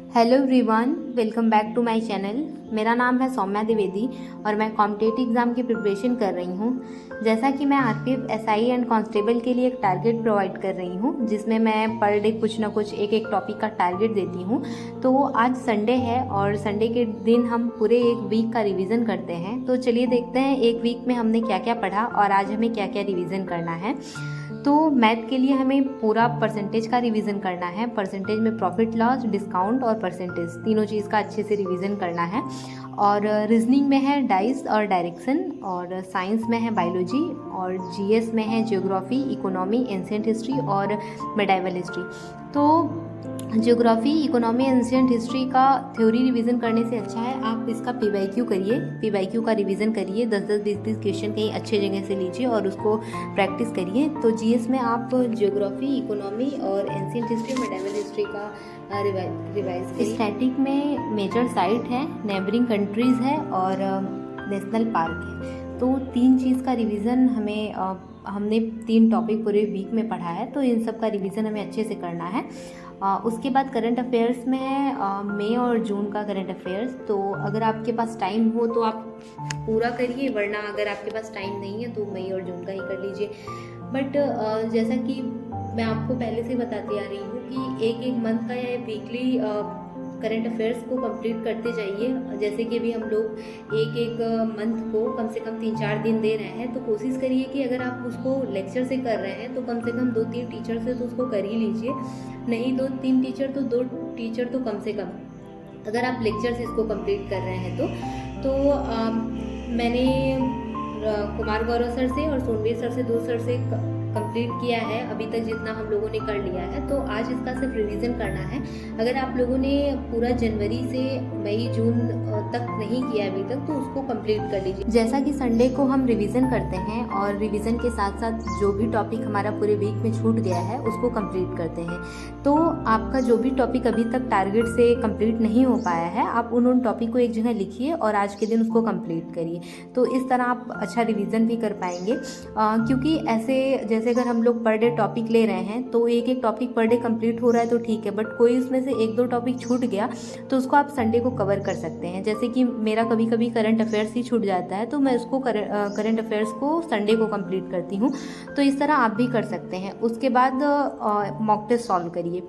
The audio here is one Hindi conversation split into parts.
Hello everyone, welcome back to my channel. मेरा नाम है सौम्या द्विवेदी और मैं कॉम्पिटिटिव एग्ज़ाम की प्रिपरेशन कर रही हूँ। जैसा कि मैं आरपीएफ, एसआई एंड कांस्टेबल के लिए एक टारगेट प्रोवाइड कर रही हूँ, जिसमें मैं पर डे कुछ ना कुछ एक टॉपिक का टारगेट देती हूँ। तो आज संडे है और संडे के दिन हम पूरे एक वीक का रिवीजन करते हैं। तो चलिए देखते हैं एक वीक में हमने क्या क्या पढ़ा और आज हमें क्या क्या रिवीजन करना है। तो मैथ के लिए हमें पूरा परसेंटेज का रिवीजन करना है। परसेंटेज में प्रॉफिट लॉस, डिस्काउंट और परसेंटेज तीनों चीज़ का अच्छे से रिवीजन करना है। और रीजनिंग में है डाइस और डायरेक्शन, और साइंस में है बायोलॉजी, और जीएस में है ज्योग्राफी, इकोनॉमी, एंशिएंट हिस्ट्री और मेडाइवल हिस्ट्री। तो ज्योग्राफी, इकोनॉमी, एंशिएंट हिस्ट्री का थ्योरी रिवीजन करने से अच्छा है आप इसका पीवाईक्यू करिए, पीवाईक्यू का रिवीजन करिए। 10-10, 20-20 क्वेश्चन कहीं अच्छे जगह से लीजिए और उसको प्रैक्टिस करिए। तो जीएस में आप ज्योग्राफी, इकोनॉमी और एंशिएंट हिस्ट्री, मेडाइवल हिस्ट्री का रिवाइज करिए। स्टैटिक में मेजर साइट है, नेबरिंग कंट्रीज़ है और नेशनल पार्क है। तो 3 चीज़ का रिवीजन हमने 3 टॉपिक पूरे वीक में पढ़ा है, तो इन सब का रिवीजन हमें अच्छे से करना है। उसके बाद करंट अफेयर्स में है मई और जून का करंट अफेयर्स। तो अगर आपके पास टाइम हो तो आप पूरा करिए, वरना अगर आपके पास टाइम नहीं है तो मई और जून का ही कर लीजिए। बट जैसा कि मैं आपको पहले से बताती आ रही हूँ कि एक मंथ का या वीकली करंट अफेयर्स को कंप्लीट करते जाइए। जैसे कि अभी हम लोग एक मंथ को कम से कम 3-4 दिन दे रहे हैं, तो कोशिश करिए कि अगर आप उसको लेक्चर से कर रहे हैं तो कम से कम 2-3 टीचर से तो उसको कर ही लीजिए। नहीं 2-3 टीचर तो 2 टीचर तो कम से कम, अगर आप लेक्चर से इसको कंप्लीट कर रहे हैं तो मैंने कुमार गौरव सर से और सोनवीर सर से 2 सर से कंप्लीट किया है अभी तक जितना हम लोगों ने कर लिया है। तो आज इसका सिर्फ रिवीजन करना है। अगर आप लोगों ने पूरा जनवरी से मई जून तक नहीं किया अभी तक तो उसको कंप्लीट कर लीजिए। जैसा कि संडे को हम रिवीजन करते हैं और रिवीजन के साथ साथ जो भी टॉपिक हमारा पूरे वीक में छूट गया है उसको कंप्लीट करते हैं। तो आपका जो भी टॉपिक अभी तक टारगेट से कंप्लीट नहीं हो पाया है, आप उन टॉपिक को एक जगह लिखिए और आज के दिन उसको कंप्लीट करिए। तो इस तरह आप अच्छा रिवीजन भी कर पाएंगे। क्योंकि ऐसे जैसे अगर हम लोग पर डे टॉपिक ले रहे हैं तो एक टॉपिक पर डे कंप्लीट हो रहा है तो ठीक है, बट कोई उसमें से 1-2 टॉपिक छूट गया तो उसको आप संडे को कवर कर सकते हैं। जैसे कि मेरा कभी कभी करंट अफेयर्स ही छूट जाता है तो मैं उसको करंट अफेयर्स को संडे को कंप्लीट करती हूँ। तो इस तरह आप भी कर सकते हैं। उसके बाद मॉक टेस्ट सॉल्व करिए।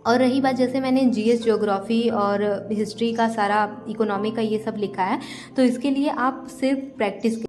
और रही बात, जैसे मैंने जीएस, ज्योग्राफी और हिस्ट्री का सारा, इकोनॉमी का ये सब लिखा है, तो इसके लिए आप सिर्फ प्रैक्टिस,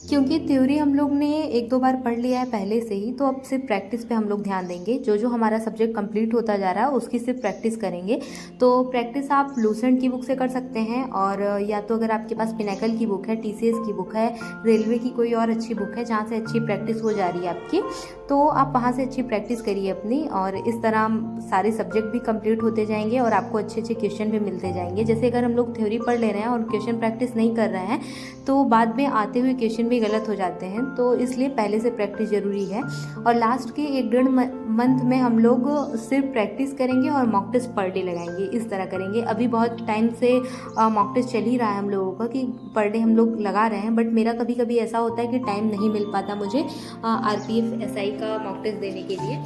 क्योंकि थ्योरी हम लोग ने 1-2 बार पढ़ लिया है पहले से ही, तो अब सिर्फ प्रैक्टिस पे हम लोग ध्यान देंगे। जो जो हमारा सब्जेक्ट कंप्लीट होता जा रहा है उसकी सिर्फ प्रैक्टिस करेंगे। तो प्रैक्टिस आप लूसेंट की बुक से कर सकते हैं, और या तो अगर आपके पास पिनाकल की बुक है, टीसीएस की बुक है, रेलवे की कोई और अच्छी बुक है जहाँ से अच्छी प्रैक्टिस हो जा रही है आपकी, तो आप वहाँ से अच्छी प्रैक्टिस करिए अपनी। और इस तरह सारे सब्जेक्ट भी कंप्लीट होते जाएंगे और आपको अच्छे अच्छे क्वेश्चन भी मिलते जाएंगे। जैसे अगर हम लोग थ्योरी पढ़ ले रहे हैं और क्वेश्चन प्रैक्टिस नहीं कर रहे हैं तो बाद में आते हुए क्वेश्चन भी गलत हो जाते हैं, तो इसलिए पहले से प्रैक्टिस ज़रूरी है। और लास्ट के 1-1.5 मंथ में हम लोग सिर्फ प्रैक्टिस करेंगे और मॉक टेस्ट पर डे लगाएंगे, इस तरह करेंगे। अभी बहुत टाइम से मॉक टेस्ट चल ही रहा है हम लोगों का कि पर डे हम लोग लगा रहे हैं, बट मेरा कभी कभी ऐसा होता है कि टाइम नहीं मिल पाता मुझे आरपीएफ, एसआई का मॉक टेस्ट देने के लिए,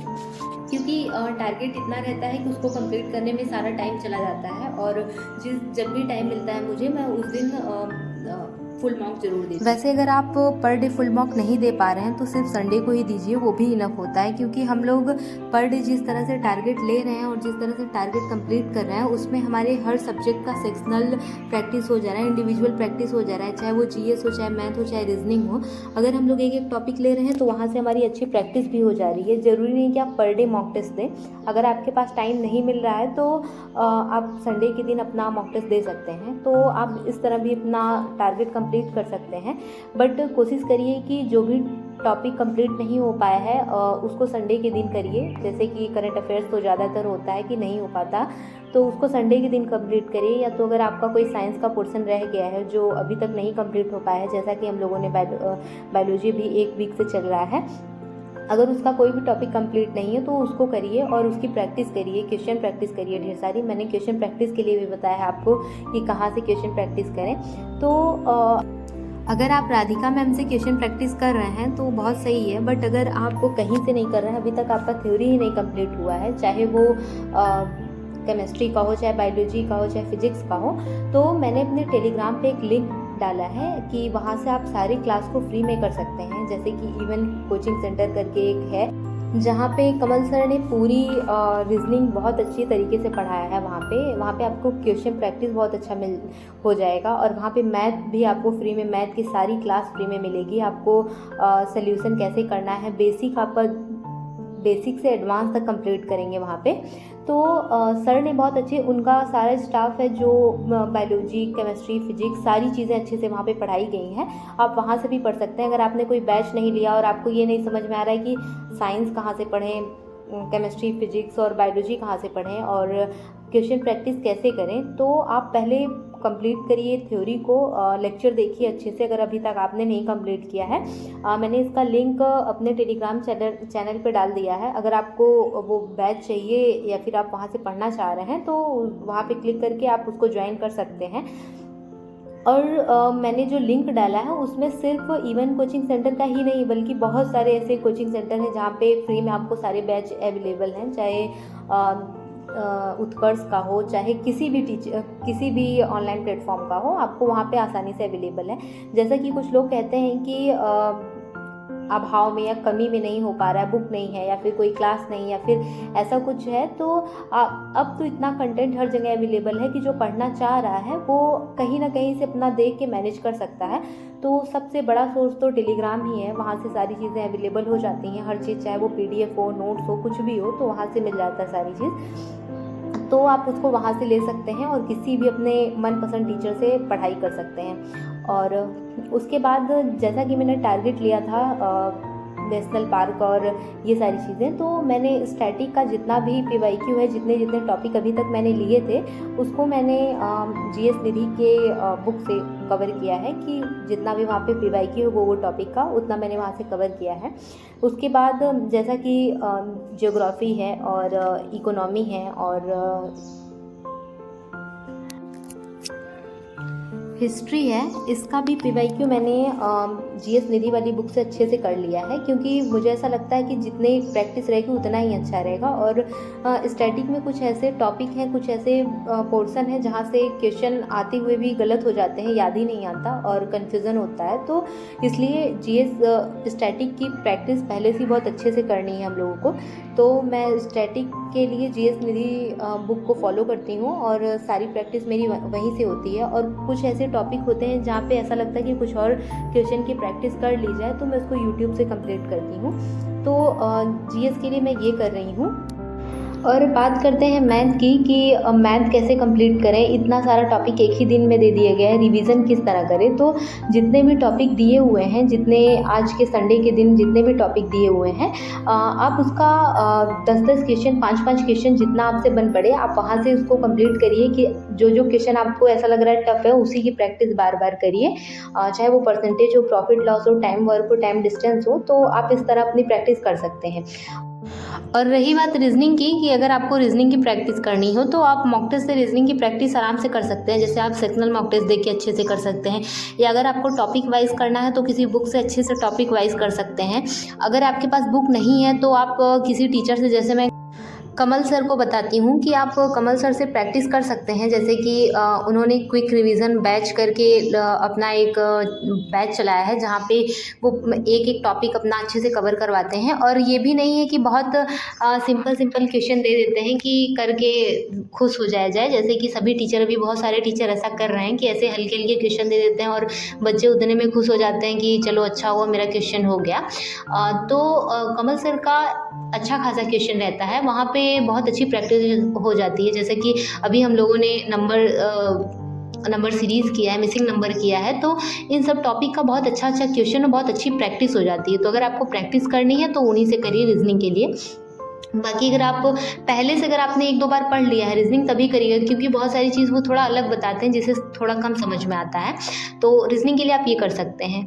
क्योंकि टारगेट इतना रहता है कि उसको कंप्लीट करने में सारा टाइम चला जाता है। और जब भी टाइम मिलता है मुझे, मैं उस दिन फुल मॉक जरूर दी। वैसे अगर आप पर डे फुल मॉक नहीं दे पा रहे हैं तो सिर्फ संडे को ही दीजिए, वो भी इनफ होता है। क्योंकि हम लोग पर डे जिस तरह से टारगेट ले रहे हैं और जिस तरह से टारगेट कंप्लीट कर रहे हैं उसमें हमारे हर सब्जेक्ट का सेक्शनल प्रैक्टिस हो जा रहा है, इंडिविजुअल प्रैक्टिस हो जा रहा है, चाहे वो जीएस हो, चाहे मैथ हो, चाहे रीजनिंग हो। अगर हम लोग एक टॉपिक ले रहे हैं तो वहाँ से हमारी अच्छी प्रैक्टिस भी हो जा रही है। ज़रूरी नहीं कि आप पर डे मॉक टेस्ट दें। अगर आपके पास टाइम नहीं मिल रहा है तो आप संडे के दिन अपना मॉक टेस्ट दे सकते हैं। तो आप इस तरह भी अपना टारगेट कंप्लीट कर सकते हैं। बट कोशिश करिए कि जो भी टॉपिक कंप्लीट नहीं हो पाया है उसको संडे के दिन करिए। जैसे कि करंट अफेयर्स तो ज़्यादातर होता है कि नहीं हो पाता, तो उसको संडे के दिन कंप्लीट करिए। या तो अगर आपका कोई साइंस का पोर्शन रह गया है जो अभी तक नहीं कंप्लीट हो पाया है, जैसा कि हम लोगों ने बायोलॉजी भी 1 वीक से चल रहा है, अगर उसका कोई भी टॉपिक कंप्लीट नहीं है तो उसको करिए और उसकी प्रैक्टिस करिए, क्वेश्चन प्रैक्टिस करिए ढेर सारी। मैंने क्वेश्चन प्रैक्टिस के लिए भी बताया है आपको कि कहाँ से क्वेश्चन प्रैक्टिस करें। तो अगर आप राधिका मैम से क्वेश्चन प्रैक्टिस कर रहे हैं तो बहुत सही है, बट अगर आप कहीं से नहीं कर रहे हैं, अभी तक आपका थ्योरी ही नहीं कंप्लीट हुआ है, चाहे वो केमिस्ट्री का हो, चाहे बायोलॉजी का हो, चाहे फिजिक्स का हो, तो मैंने अपने टेलीग्राम पे एक लिंक डाला है कि वहाँ से आप सारी क्लास को फ्री में कर सकते हैं। जैसे कि इवन कोचिंग सेंटर करके एक है, जहाँ पे कमल सर ने पूरी रीजनिंग बहुत अच्छी तरीके से पढ़ाया है। वहाँ पे आपको क्वेश्चन प्रैक्टिस बहुत अच्छा हो जाएगा, और वहाँ पे मैथ भी आपको फ्री में, मैथ की सारी क्लास फ्री में मिलेगी। आपको सॉल्यूशन कैसे करना है, बेसिक से एडवांस तक कंप्लीट करेंगे वहाँ पे। तो सर ने बहुत अच्छे, उनका सारा स्टाफ है जो बायोलॉजी, केमिस्ट्री, फिजिक्स सारी चीज़ें अच्छे से वहाँ पे पढ़ाई गई हैं। आप वहाँ से भी पढ़ सकते हैं। अगर आपने कोई बैच नहीं लिया और आपको ये नहीं समझ में आ रहा है कि साइंस कहाँ से पढ़ें, केमिस्ट्री, फिजिक्स और बायोलॉजी कहाँ से पढ़ें और क्वेश्चन प्रैक्टिस कैसे करें, तो आप पहले कंप्लीट करिए थ्योरी को, लेक्चर देखिए अच्छे से अगर अभी तक आपने नहीं कंप्लीट किया है। मैंने इसका लिंक अपने टेलीग्राम चैनल पे डाल दिया है। अगर आपको वो बैच चाहिए या फिर आप वहाँ से पढ़ना चाह रहे हैं तो वहाँ पे क्लिक करके आप उसको ज्वाइन कर सकते हैं। और मैंने जो लिंक डाला है उसमें सिर्फ इवन कोचिंग सेंटर का ही नहीं, बल्कि बहुत सारे ऐसे कोचिंग सेंटर हैं जहाँ पे फ्री में आपको सारे बैच अवेलेबल हैं, चाहे उत्कर्ष का हो, चाहे किसी भी ऑनलाइन प्लेटफॉर्म का हो, आपको वहाँ पे आसानी से अवेलेबल है। जैसा कि कुछ लोग कहते हैं कि अभाव में या कमी में नहीं हो पा रहा है, बुक नहीं है या फिर कोई क्लास नहीं या फिर ऐसा कुछ है, तो अब तो इतना कंटेंट हर जगह अवेलेबल है कि जो पढ़ना चाह रहा है वो कहीं ना कहीं से अपना देख के मैनेज कर सकता है। तो सबसे बड़ा सोर्स तो टेलीग्राम ही है, वहाँ से सारी चीज़ें अवेलेबल हो जाती हैं, हर चीज़, चाहे वो PDF हो, नोट्स हो, कुछ भी हो, तो वहाँ से मिल जाता है सारी चीज़। तो आप उसको वहाँ से ले सकते हैं और किसी भी अपने मनपसंद टीचर से पढ़ाई कर सकते हैं। और उसके बाद जैसा कि मैंने टारगेट लिया था नेशनल पार्क और ये सारी चीज़ें, तो मैंने स्टैटिक का जितना भी PYQ है, जितने टॉपिक अभी तक मैंने लिए थे, उसको मैंने GS निधि के बुक से कवर किया है कि जितना भी वहाँ पे PYQ है वो टॉपिक का उतना मैंने वहाँ से कवर किया है। उसके बाद जैसा कि ज्योग्राफी है और इकोनॉमी है और हिस्ट्री है, इसका भी PYQ मैंने GS निधि वाली बुक से अच्छे से कर लिया है, क्योंकि मुझे ऐसा लगता है कि जितनी प्रैक्टिस रहेगी उतना ही अच्छा रहेगा। और स्टैटिक में कुछ ऐसे टॉपिक हैं, कुछ ऐसे पोर्शन है जहाँ से क्वेश्चन आते हुए भी गलत हो जाते हैं, याद ही नहीं आता और कन्फ्यूज़न होता है। तो इसलिए GS स्टैटिक की प्रैक्टिस पहले से बहुत अच्छे से करनी है हम लोगों को। तो मैं स्टैटिक के लिए GS निधि बुक को फॉलो करती हूँ और सारी प्रैक्टिस मेरी वहीं से होती है। और कुछ ऐसे टॉपिक होते हैं जहाँ पे ऐसा लगता है कि कुछ और क्वेश्चन की प्रैक्टिस कर ली जाए, तो मैं उसको यूट्यूब से कंप्लीट करती हूँ। तो GS के लिए मैं ये कर रही हूँ। और बात करते हैं मैथ की कि मैथ कैसे कंप्लीट करें। इतना सारा टॉपिक एक ही दिन में दे दिया गया है, रिवीजन किस तरह करें। तो जितने भी टॉपिक दिए हुए हैं, जितने आज के संडे के दिन जितने भी टॉपिक दिए हुए हैं, आप उसका 10-10 क्वेश्चन, 5-5 क्वेश्चन जितना आपसे बन पड़े आप वहाँ से उसको कंप्लीट करिए। कि जो क्वेश्चन आपको ऐसा लग रहा है टफ है, उसी की प्रैक्टिस बार बार करिए। चाहे वो परसेंटेज हो, प्रॉफिट लॉस हो, टाइम वर्क हो, टाइम डिस्टेंस हो, तो आप इस तरह अपनी प्रैक्टिस कर सकते हैं। और रही बात रीजनिंग की, कि अगर आपको रीजनिंग की प्रैक्टिस करनी हो तो आप मॉक टेस्ट से रीजनिंग की प्रैक्टिस आराम से कर सकते हैं। जैसे आप सेक्शनल मॉक टेस्ट देख के अच्छे से कर सकते हैं, या अगर आपको टॉपिक वाइज करना है तो किसी बुक से अच्छे से टॉपिक वाइज कर सकते हैं। अगर आपके पास बुक नहीं है तो आप किसी टीचर से, जैसे मैं कमल सर को बताती हूँ कि आप कमल सर से प्रैक्टिस कर सकते हैं। जैसे कि उन्होंने क्विक रिवीजन बैच करके अपना एक बैच चलाया है, जहाँ पे वो एक टॉपिक अपना अच्छे से कवर करवाते हैं। और ये भी नहीं है कि बहुत सिंपल क्वेश्चन दे देते हैं कि करके खुश हो जाया जाए। जैसे कि सभी टीचर, अभी बहुत सारे टीचर ऐसा कर रहे हैं कि ऐसे हल्के क्वेश्चन दे देते हैं और बच्चे उतने में खुश हो जाते हैं कि चलो अच्छा हुआ मेरा क्वेश्चन हो गया। तो कमल सर का अच्छा खासा क्वेश्चन रहता है, वहाँ पे बहुत अच्छी प्रैक्टिस हो जाती है। जैसे कि अभी हम लोगों ने नंबर सीरीज़ किया है, मिसिंग नंबर किया है, तो इन सब टॉपिक का बहुत अच्छा क्वेश्चन और बहुत अच्छी प्रैक्टिस हो जाती है। तो अगर आपको प्रैक्टिस करनी है तो उन्हीं से करिए रीजनिंग के लिए। बाकी अगर आप पहले से, अगर आपने 1-2 बार पढ़ लिया है रीजनिंग, तभी करिएगा, क्योंकि बहुत सारी चीज़ वो थोड़ा अलग बताते हैं जिसे थोड़ा कम समझ में आता है। तो रीजनिंग के लिए आप ये कर सकते हैं।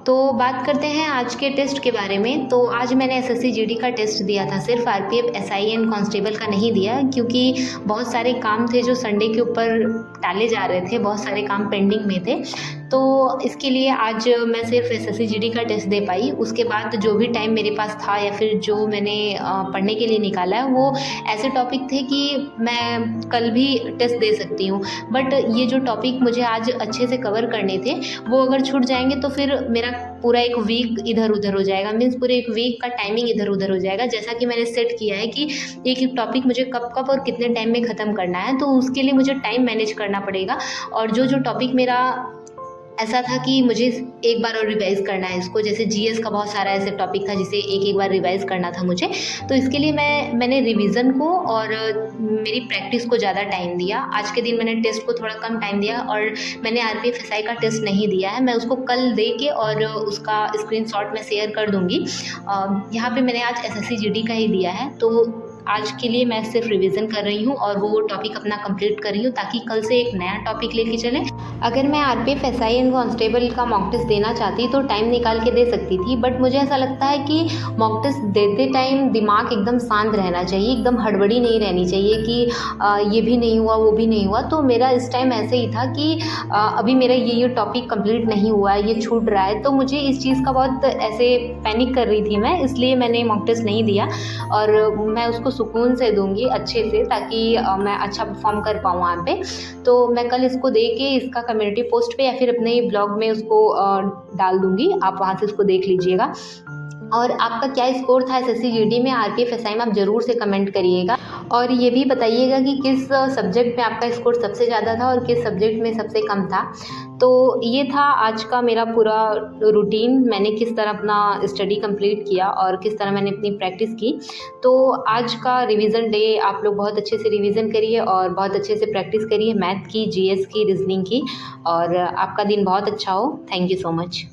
तो बात करते हैं आज के टेस्ट के बारे में। तो आज मैंने SSC GD का टेस्ट दिया था, सिर्फ RPF SI एंड कांस्टेबल का नहीं दिया, क्योंकि बहुत सारे काम थे जो संडे के ऊपर टाले जा रहे थे, बहुत सारे काम पेंडिंग में थे। तो इसके लिए आज मैं सिर्फ SSC GD का टेस्ट दे पाई। उसके बाद जो भी टाइम मेरे पास था या फिर जो मैंने पढ़ने के लिए निकाला है वो ऐसे टॉपिक थे कि मैं कल भी टेस्ट दे सकती हूँ। बट ये जो टॉपिक मुझे आज अच्छे से कवर करने थे वो अगर छूट जाएंगे तो फिर मेरा पूरा एक वीक इधर उधर हो जाएगा, मीन्स पूरे एक वीक का टाइमिंग इधर उधर हो जाएगा। जैसा कि मैंने सेट किया है कि एक टॉपिक मुझे कब कब और कितने टाइम में ख़त्म करना है, तो उसके लिए मुझे टाइम मैनेज करना पड़ेगा। और जो टॉपिक मेरा ऐसा था कि मुझे एक बार और रिवाइज़ करना है इसको, जैसे GS का बहुत सारा ऐसे टॉपिक था जिसे एक बार रिवाइज़ करना था मुझे, तो इसके लिए मैंने रिवीजन को और मेरी प्रैक्टिस को ज़्यादा टाइम दिया। आज के दिन मैंने टेस्ट को थोड़ा कम टाइम दिया और मैंने RPF SI का टेस्ट नहीं दिया है। मैं उसको कल दे के और उसका स्क्रीनशॉट मैं शेयर कर दूँगी। यहाँ पे मैंने आज SSC GD का ही दिया है, तो आज के लिए मैं सिर्फ रिवीजन कर रही हूँ और वो टॉपिक अपना कंप्लीट कर रही हूँ ताकि कल से एक नया टॉपिक लेके चलें। अगर मैं RPF SI एंड कांस्टेबल का मॉक टेस्ट देना चाहती तो टाइम निकाल के दे सकती थी, बट मुझे ऐसा लगता है कि मॉक टेस्ट देते टाइम दिमाग एकदम शांत रहना चाहिए, एकदम हड़बड़ी नहीं रहनी चाहिए कि ये भी नहीं हुआ वो भी नहीं हुआ। तो मेरा इस टाइम ऐसे ही था कि अभी मेरा ये टॉपिक कंप्लीट नहीं हुआ है, ये छूट रहा है, तो मुझे इस चीज़ का बहुत ऐसे पैनिक कर रही थी मैं, इसलिए मैंने मॉक टेस्ट नहीं दिया और मैं उसको सुकून से दूंगी अच्छे से ताकि मैं अच्छा परफॉर्म कर पाऊँ वहाँ पे। तो मैं कल इसको दे के इसका कम्युनिटी पोस्ट पे या फिर अपने ब्लॉग में उसको डाल दूंगी, आप वहाँ से उसको देख लीजिएगा। और आपका क्या स्कोर था SSC GD में, RPF SI में, आप ज़रूर से कमेंट करिएगा और ये भी बताइएगा कि किस सब्जेक्ट में आपका स्कोर सबसे ज़्यादा था और किस सब्जेक्ट में सबसे कम था। तो ये था आज का मेरा पूरा रूटीन, मैंने किस तरह अपना स्टडी कंप्लीट किया और किस तरह मैंने अपनी प्रैक्टिस की। तो आज का रिवीजन डे आप लोग बहुत अच्छे से रिवीजन करिए और बहुत अच्छे से प्रैक्टिस करिए मैथ की, GS की, रीजनिंग की, और आपका दिन बहुत अच्छा हो। Thank you so much.